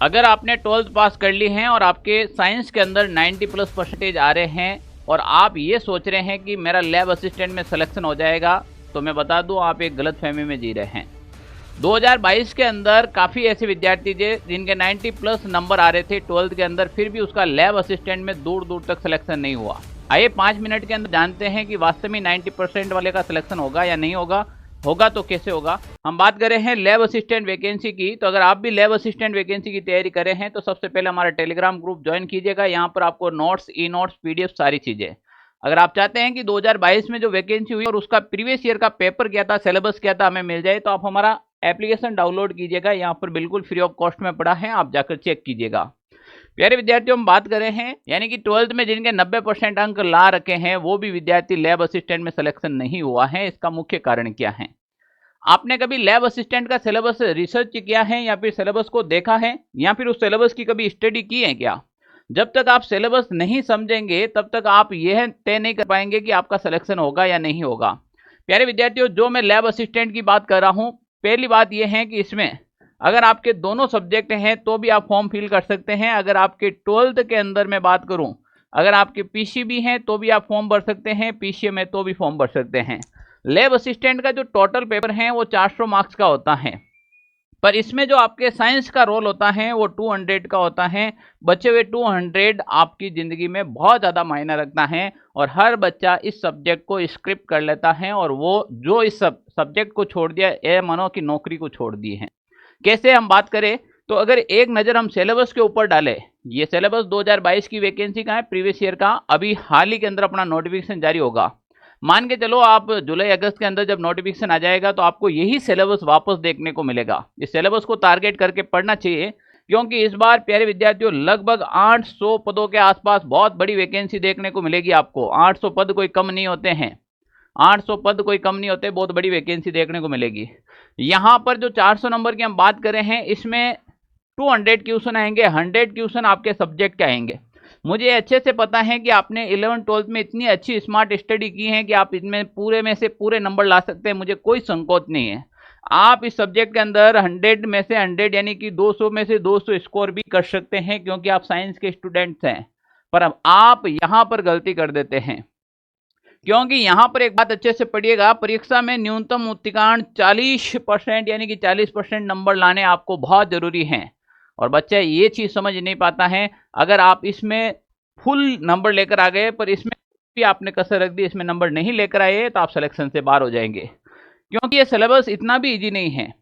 अगर आपने 12th पास कर ली है और आपके साइंस के अंदर 90+ % आ रहे हैं और आप ये सोच रहे हैं कि मेरा लैब असिस्टेंट में सिलेक्शन हो जाएगा, तो मैं बता दूं आप एक गलत फहमी में जी रहे हैं। 2022 के अंदर काफ़ी ऐसे विद्यार्थी थे जिनके 90+ नंबर आ रहे थे 12th के अंदर, फिर भी उसका लैब असिस्टेंट में दूर दूर तक सिलेक्शन नहीं हुआ। आइए 5 मिनट के अंदर जानते हैं कि वास्तव में 90% वाले का सिलेक्शन होगा या नहीं होगा, होगा तो कैसे होगा। हम बात कर रहे हैं लैब असिस्टेंट वैकेंसी की। तो अगर आप भी लैब असिस्टेंट वैकेंसी की तैयारी कर रहे हैं तो सबसे पहले हमारा टेलीग्राम ग्रुप ज्वाइन कीजिएगा। यहाँ पर आपको नोट्स, ई नोट्स, पीडीएफ सारी चीज़ें, अगर आप चाहते हैं कि 2022 में जो वैकेंसी हुई और उसका प्रीवियस ईयर का पेपर क्या था, सिलेबस क्या था, हमें मिल जाए, तो आप हमारा एप्लीकेशन डाउनलोड कीजिएगा। यहाँ पर बिल्कुल फ्री ऑफ कॉस्ट में पड़ा है, आप जाकर चेक कीजिएगा। प्यारे विद्यार्थियों, हम बात कर रहे हैं यानी कि 12th में जिनके 90% अंक ला रखे हैं वो भी विद्यार्थी लैब असिस्टेंट में सिलेक्शन नहीं हुआ है। इसका मुख्य कारण क्या है? आपने कभी लैब असिस्टेंट का सिलेबस रिसर्च किया है या फिर सिलेबस को देखा है या फिर उस सिलेबस की कभी स्टडी की है क्या? जब तक आप सिलेबस नहीं समझेंगे तब तक आप यह तय नहीं कर पाएंगे कि आपका सिलेक्शन होगा या नहीं होगा। प्यारे विद्यार्थियों, जो मैं लैब असिस्टेंट की बात कर रहा हूं, पहली बात यह है कि इसमें अगर आपके दोनों सब्जेक्ट हैं तो भी आप फॉर्म फिल कर सकते हैं। अगर आपके 12th के अंदर मैं बात करूं, अगर आपके पीसीबी हैं तो भी आप फॉर्म भर सकते हैं, पीसीएम है तो भी फॉर्म भर सकते हैं। लैब असिस्टेंट का जो टोटल पेपर है वो 400 मार्क्स का होता है, पर इसमें जो आपके साइंस का रोल होता है वो 200 का होता है। बचे हुए 200 आपकी ज़िंदगी में बहुत ज़्यादा मायने रखता है और हर बच्चा इस सब्जेक्ट को स्क्रिप्ट कर लेता है और वो जो इस सब्जेक्ट को छोड़ दिया, ये मानो कि नौकरी को छोड़ दी है। कैसे हम बात करें तो अगर एक नज़र हम सिलेबस के ऊपर डालें, ये सिलेबस 2022 की वैकेंसी का है, प्रीवियस ईयर का, अभी हाल ही के अंदर अपना नोटिफिकेशन जारी होगा। मान के चलो आप जुलाई अगस्त के अंदर जब नोटिफिकेशन आ जाएगा तो आपको यही सिलेबस वापस देखने को मिलेगा। इस सिलेबस को टारगेट करके पढ़ना चाहिए, क्योंकि इस बार प्यारे विद्यार्थियों लगभग 800 पदों के आसपास बहुत बड़ी वैकेंसी देखने को मिलेगी आपको। 800 पद कोई कम नहीं होते हैं, 800 पद कोई कम नहीं होते, बहुत बड़ी वैकेंसी देखने को मिलेगी। यहाँ पर जो 400 नंबर की हम बात कर रहे हैं, इसमें 200 क्वेश्चन आएंगे, 100 क्वेश्चन आपके सब्जेक्ट के आएंगे। मुझे अच्छे से पता है कि आपने 11th-12th में इतनी अच्छी स्मार्ट स्टडी की है कि आप इनमें पूरे में से पूरे नंबर ला सकते हैं, मुझे कोई संकोच नहीं है। आप इस सब्जेक्ट के अंदर 100 में से 100 यानी कि 200 में से 200 स्कोर भी कर सकते हैं, क्योंकि आप साइंस के स्टूडेंट्स हैं। पर अब आप यहाँ पर गलती कर देते हैं, क्योंकि यहाँ पर एक बात अच्छे से पढ़िएगा, परीक्षा में न्यूनतम उत्तीर्ण 40% यानी कि 40% नंबर लाने आपको बहुत जरूरी हैं। और बच्चा ये चीज़ समझ नहीं पाता है। अगर आप इसमें फुल नंबर लेकर आ गए पर इसमें भी आपने कसर रख दी, इसमें नंबर नहीं लेकर आए, तो आप सिलेक्शन से बाहर हो जाएंगे, क्योंकि ये सिलेबस इतना भी इजी नहीं है,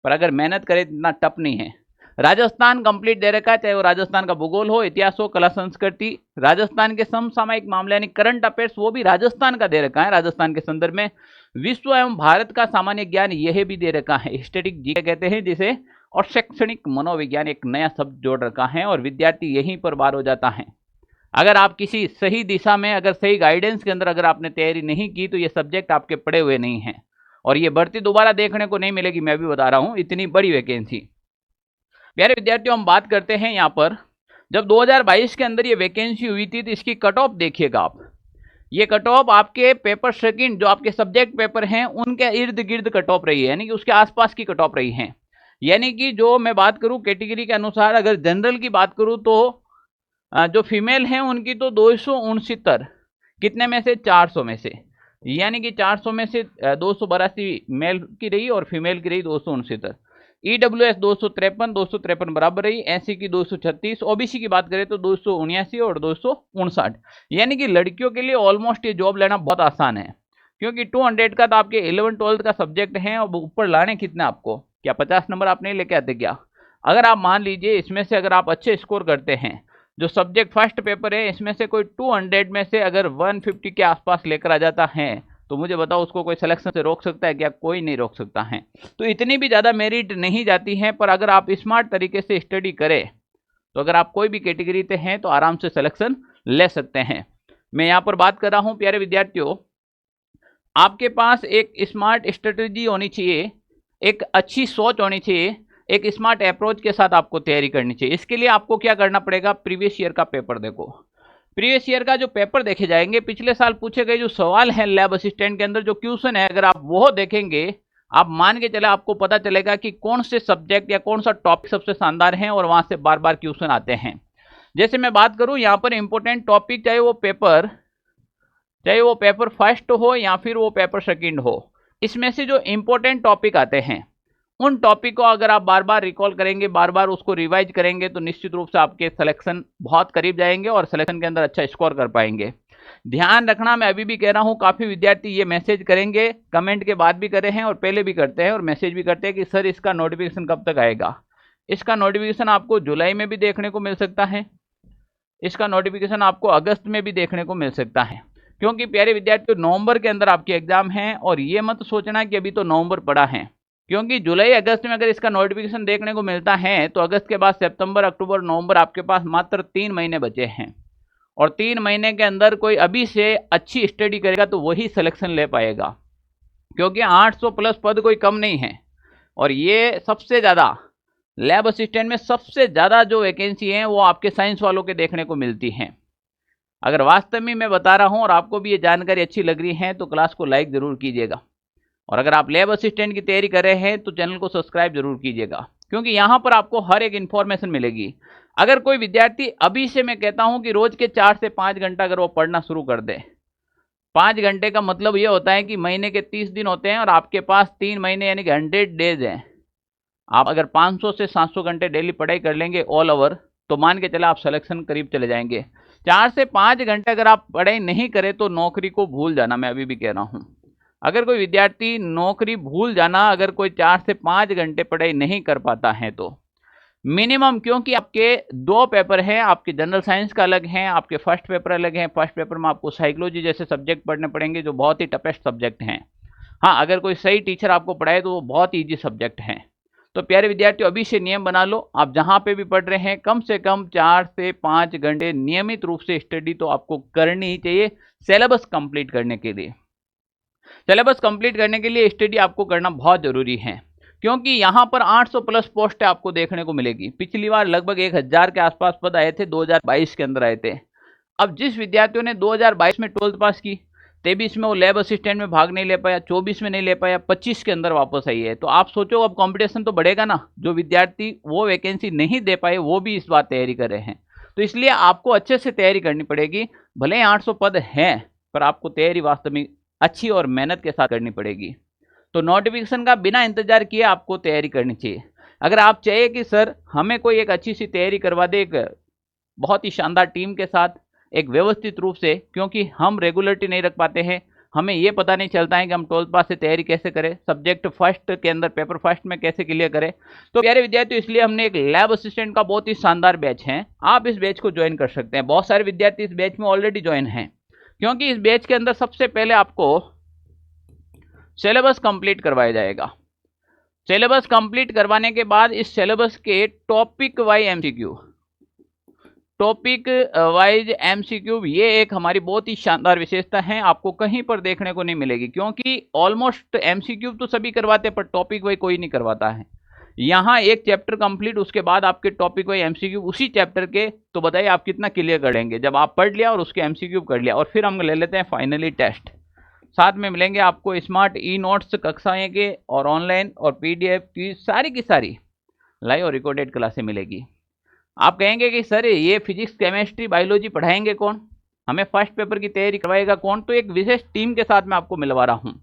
पर अगर मेहनत करें इतना टफ नहीं है। राजस्थान कंप्लीट दे रखा है, चाहे वो राजस्थान का भूगोल हो, इतिहास हो, कला संस्कृति, राजस्थान के समसामयिक मामले यानी करंट अफेयर्स, वो भी राजस्थान का दे रखा है। राजस्थान के संदर्भ में विश्व एवं भारत का सामान्य ज्ञान यह भी दे रखा है, स्टैटिक जीके कहते हैं जिसे, और शैक्षणिक मनोविज्ञान एक नया शब्द जोड़ रखा है, और विद्यार्थी यहीं पर बार हो जाता है। अगर आप किसी सही दिशा में, अगर सही गाइडेंस के अंदर अगर आपने तैयारी नहीं की तो ये सब्जेक्ट आपके पड़े हुए नहीं हैं, और ये भर्ती दोबारा देखने को नहीं मिलेगी। मैं भी बता रहा हूँ, इतनी बड़ी वैकेंसी। प्यारे विद्यार्थियों, हम बात करते हैं यहाँ पर, जब 2022 के अंदर ये वैकेंसी हुई थी तो इसकी कट ऑफ देखिएगा आप। ये कट ऑफ आपके पेपर सेकंड, जो आपके सब्जेक्ट पेपर हैं उनके इर्द गिर्द कट ऑफ रही है, यानी कि उसके आसपास की कट ऑफ रही है। यानी कि जो मैं बात करूं कैटेगरी के अनुसार, अगर जनरल की बात करूं तो जो फीमेल हैं उनकी तो 269, कितने में से, 400 में से, यानी कि 400 में से 282 मेल की रही और फीमेल की रही 269। ईडब्ल्यूएस 253 बराबर रही, एससी की 236, ओबीसी की बात करें तो 279 और 259। यानी कि लड़कियों के लिए ऑलमोस्ट ये जॉब लेना बहुत आसान है, क्योंकि 200 का तो आपके 11th-12th का सब्जेक्ट है, और ऊपर लाने कितने आपको, क्या 50 नंबर आप नहीं लेके आते क्या? अगर आप मान लीजिए इसमें से अगर आप अच्छे स्कोर करते हैं, जो सब्जेक्ट फर्स्ट पेपर है इसमें से कोई 200 में से अगर 150 के आसपास लेकर आ जाता है, तो मुझे बताओ उसको कोई सिलेक्शन से रोक सकता है क्या? कोई नहीं रोक सकता है। तो इतनी भी ज़्यादा मेरिट नहीं जाती है, पर अगर आप स्मार्ट तरीके से स्टडी करें तो अगर आप कोई भी कैटेगरी से हैं तो आराम से सिलेक्शन ले सकते हैं। मैं यहाँ पर बात कर रहा हूँ प्यारे विद्यार्थियों, आपके पास एक स्मार्ट स्ट्रेटेजी होनी चाहिए, एक अच्छी सोच होनी चाहिए, एक स्मार्ट अप्रोच के साथ आपको तैयारी करनी चाहिए। इसके लिए आपको क्या करना पड़ेगा, प्रीवियस ईयर का पेपर देखो। प्रीवियस ईयर का जो पेपर देखे जाएंगे, पिछले साल पूछे गए जो सवाल हैं लैब असिस्टेंट के अंदर जो क्वेश्चन है, अगर आप वो देखेंगे आप मान के चले आपको पता चलेगा कि कौन से सब्जेक्ट या कौन सा टॉपिक सबसे शानदार है और वहां से बार बार क्वेश्चन आते हैं। जैसे मैं बात करूं यहाँ पर इंपॉर्टेंट टॉपिक, चाहे वो पेपर फर्स्ट हो या फिर वो पेपर सेकंड हो, इसमें से जो इंपॉर्टेंट टॉपिक आते हैं उन टॉपिक को अगर आप बार बार रिकॉल करेंगे, बार बार उसको रिवाइज करेंगे, तो निश्चित रूप से आपके सिलेक्शन बहुत करीब जाएंगे और सिलेक्शन के अंदर अच्छा स्कोर कर पाएंगे। ध्यान रखना, मैं अभी भी कह रहा हूं, काफी विद्यार्थी ये मैसेज करेंगे, कमेंट के बाद भी करे हैं और पहले भी करते हैं और मैसेज भी करते हैं कि सर इसका नोटिफिकेशन कब तक आएगा। इसका नोटिफिकेशन आपको जुलाई में भी देखने को मिल सकता है, इसका नोटिफिकेशन आपको अगस्त में भी देखने को मिल सकता है, क्योंकि प्यारे विद्यार्थियों नवंबर के अंदर आपके एग्जाम हैं। और ये मत सोचना कि अभी तो नवंबर पड़ा है, क्योंकि जुलाई अगस्त में अगर इसका नोटिफिकेशन देखने को मिलता है तो अगस्त के बाद सितंबर, अक्टूबर, नवंबर आपके पास मात्र 3 महीने बचे हैं। और 3 महीने के अंदर कोई अभी से अच्छी स्टडी करेगा तो वही सिलेक्शन ले पाएगा, क्योंकि 800 प्लस पद कोई कम नहीं है। और ये सबसे ज़्यादा लैब असिस्टेंट में सबसे ज़्यादा जो वैकेंसी हैं वो आपके साइंस वालों के देखने को मिलती हैं। अगर वास्तव में मैं बता रहा हूं और आपको भी ये जानकारी अच्छी लग रही है तो क्लास को लाइक ज़रूर कीजिएगा। और अगर आप लैब असिस्टेंट की तैयारी कर रहे हैं तो चैनल को सब्सक्राइब जरूर कीजिएगा, क्योंकि यहाँ पर आपको हर एक इन्फॉर्मेशन मिलेगी। अगर कोई विद्यार्थी अभी से, मैं कहता हूँ कि रोज के 4 से 5 घंटा अगर वो पढ़ना शुरू कर दे, 5 घंटे का मतलब ये होता है कि महीने के 30 दिन होते हैं और आपके पास 3 महीने यानी कि 100 डेज हैं। आप अगर 500 से 700 घंटे डेली पढ़ाई कर लेंगे ऑल ओवर, तो मान के चले आप सिलेक्शन करीब चले जाएंगे। 4 से 5 घंटे अगर आप पढ़ाई नहीं करें तो नौकरी को भूल जाना, मैं अभी भी कह रहा हूँ। अगर कोई विद्यार्थी नौकरी भूल जाना, अगर कोई 4 से 5 घंटे पढ़ाई नहीं कर पाता है तो मिनिमम, क्योंकि आपके 2 पेपर हैं, आपके जनरल साइंस का अलग है, आपके फर्स्ट पेपर अलग है। फर्स्ट पेपर में आपको साइकोलॉजी जैसे सब्जेक्ट पढ़ने पड़ेंगे जो बहुत ही टफेस्ट सब्जेक्ट हैं। हाँ, अगर कोई सही टीचर आपको पढ़ाए तो वो बहुत ईजी सब्जेक्ट हैं। तो प्यारे विद्यार्थियों अभी से नियम बना लो, आप जहाँ पे भी पढ़ रहे हैं कम से कम 4 से 5 घंटे नियमित रूप से स्टडी तो आपको करनी ही चाहिए सिलेबस कंप्लीट करने के लिए। सिलेबस कंप्लीट करने के लिए स्टडी आपको करना बहुत जरूरी है, क्योंकि यहाँ पर 800 प्लस पोस्ट आपको देखने को मिलेगी। पिछली बार लगभग 1000 के आसपास पद आए थे, 2022 के अंदर आए थे। अब जिस विद्यार्थियों ने 2022 में 12th पास की, 23 में वो लैब असिस्टेंट में भाग नहीं ले पाया, 24 में नहीं ले पाया, 25 के अंदर वापस आई है, तो आप सोचो अब कंपटीशन तो बढ़ेगा ना। जो विद्यार्थी वो वैकेंसी नहीं दे पाए वो भी इस बार तैयारी कर रहे हैं, तो इसलिए आपको अच्छे से तैयारी करनी पड़ेगी। भले ही 800 पद हैं, पर आपको तैयारी वास्तव में अच्छी और मेहनत के साथ करनी पड़ेगी। तो नोटिफिकेशन का बिना इंतजार किए आपको तैयारी करनी चाहिए। अगर आप चाहिए कि सर हमें कोई एक अच्छी सी तैयारी करवा दे, एक बहुत ही शानदार टीम के साथ, एक व्यवस्थित रूप से, क्योंकि हम रेगुलरिटी नहीं रख पाते हैं, हमें ये पता नहीं चलता है कि हम 12th पास से तैयारी कैसे करें, सब्जेक्ट फर्स्ट के अंदर पेपर फर्स्ट में कैसे क्लियर करें। तो प्यारे विद्यार्थियों इसलिए हमने एक लैब असिस्टेंट का बहुत ही शानदार बैच है, आप इस बैच को ज्वाइन कर सकते हैं। बहुत सारे विद्यार्थी इस बैच में ऑलरेडी ज्वाइन हैं, क्योंकि इस बैच के अंदर सबसे पहले आपको सिलेबस कंप्लीट करवाया जाएगा। सिलेबस कंप्लीट करवाने के बाद इस सिलेबस के टॉपिक वाइज एमसीक्यू, ये एक हमारी बहुत ही शानदार विशेषता है, आपको कहीं पर देखने को नहीं मिलेगी। क्योंकि ऑलमोस्ट एमसीक्यू तो सभी करवाते हैं, पर टॉपिक वाइज कोई नहीं करवाता है। यहाँ एक चैप्टर कंप्लीट, उसके बाद आपके टॉपिक वाइज एमसीक्यू उसी चैप्टर के, तो बताइए आप कितना क्लियर कर लेंगे जब आप पढ़ लिया और उसके एमसीक्यू कर लिया। और फिर हम ले लेते हैं फाइनली टेस्ट। साथ में मिलेंगे आपको स्मार्ट ई नोट्स कक्षाएं के और ऑनलाइन और पीडीएफ की सारी लाइव और रिकॉर्डेड क्लासें मिलेगी। आप कहेंगे कि सर ये फिजिक्स, केमिस्ट्री, बायोलॉजी पढ़ाएंगे कौन, हमें फर्स्ट पेपर की तैयारी करवाएगा कौन? तो एक विशेष टीम के साथ मैं आपको मिलवा रहा हूँ।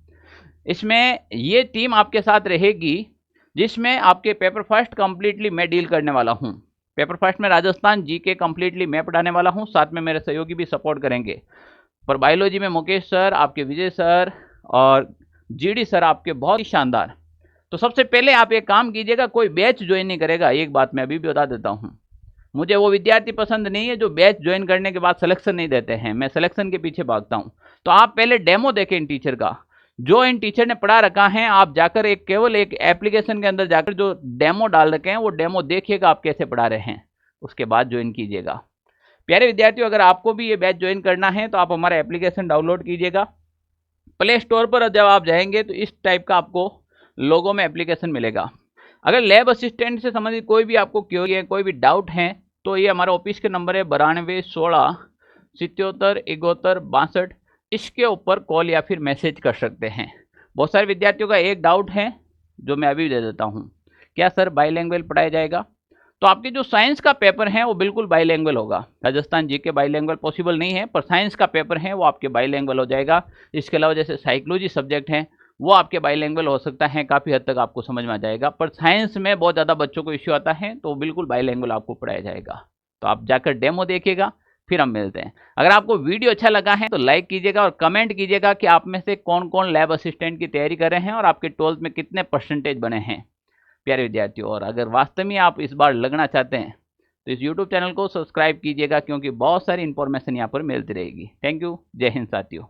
इसमें ये टीम आपके साथ रहेगी जिसमें आपके पेपर फर्स्ट कंप्लीटली मैं डील करने वाला हूँ। पेपर फर्स्ट में राजस्थान जीके कंप्लीटली मैं पढ़ाने वाला हूँ, साथ में मेरे सहयोगी भी सपोर्ट करेंगे। पर बायोलॉजी में मुकेश सर, आपके विजय सर और जीडी सर आपके बहुत ही शानदार। तो सबसे पहले आप एक काम कीजिएगा, कोई बैच ज्वाइन नहीं करेगा। एक बात मैं अभी भी बता देता हूँ, मुझे वो विद्यार्थी पसंद नहीं है जो बैच ज्वाइन करने के बाद सिलेक्शन नहीं देते हैं, मैं सिलेक्शन के पीछे भागता हूँ। तो आप पहले डेमो देखें इन टीचर का, जो इन टीचर ने पढ़ा रखा है, आप जाकर केवल एक एप्लीकेशन के अंदर जाकर जो डेमो डाल रखे हैं वो डेमो देखिएगा आप कैसे पढ़ा रहे हैं, उसके बाद ज्वाइन कीजिएगा। प्यारे विद्यार्थियों अगर आपको भी ये बैच ज्वाइन करना है तो आप हमारा एप्लीकेशन डाउनलोड कीजिएगा। प्ले स्टोर पर जब आप जाएंगे तो इस टाइप का आपको लोगो में एप्लीकेशन मिलेगा। अगर लैब असिस्टेंट से संबंधित कोई भी आपको क्वेरी है, कोई भी डाउट है, तो ये हमारा ऑफिस के नंबर है 92 16 77 71 62। इसके ऊपर कॉल या फिर मैसेज कर सकते हैं। बहुत सारे विद्यार्थियों का एक डाउट है जो मैं अभी दे देता हूँ। क्या सर बाईलैंग्वेज पढ़ाया जाएगा? तो आपके जो साइंस का पेपर है वो बिल्कुल बाईलैंग्वेज होगा। राजस्थान जीके बाईलैंग्वेज पॉसिबल नहीं है, पर साइंस का पेपर है वो आपके बाईलैंग्वेज हो जाएगा। इसके अलावा जैसे साइकोलॉजी सब्जेक्ट है वो आपके बाईलैंग्वेज हो सकता है, काफ़ी हद तक आपको समझ में आ जाएगा। पर साइंस में बहुत ज़्यादा बच्चों को इश्यू आता है तो बिल्कुल बाईलैंग्वेज आपको पढ़ाया जाएगा। तो आप जाकर डेमो देखिएगा, फिर हम मिलते हैं। अगर आपको वीडियो अच्छा लगा है तो लाइक कीजिएगा और कमेंट कीजिएगा कि आप में से कौन कौन लैब असिस्टेंट की तैयारी कर रहे हैं और आपके 12th में कितने परसेंटेज बने हैं प्यारे विद्यार्थियों। और अगर वास्तव में आप इस बार लगना चाहते हैं तो इस YouTube चैनल को सब्सक्राइब कीजिएगा, क्योंकि बहुत सारी इंफॉर्मेशन यहाँ पर मिलती रहेगी। Thank you. जय हिंद साथियों।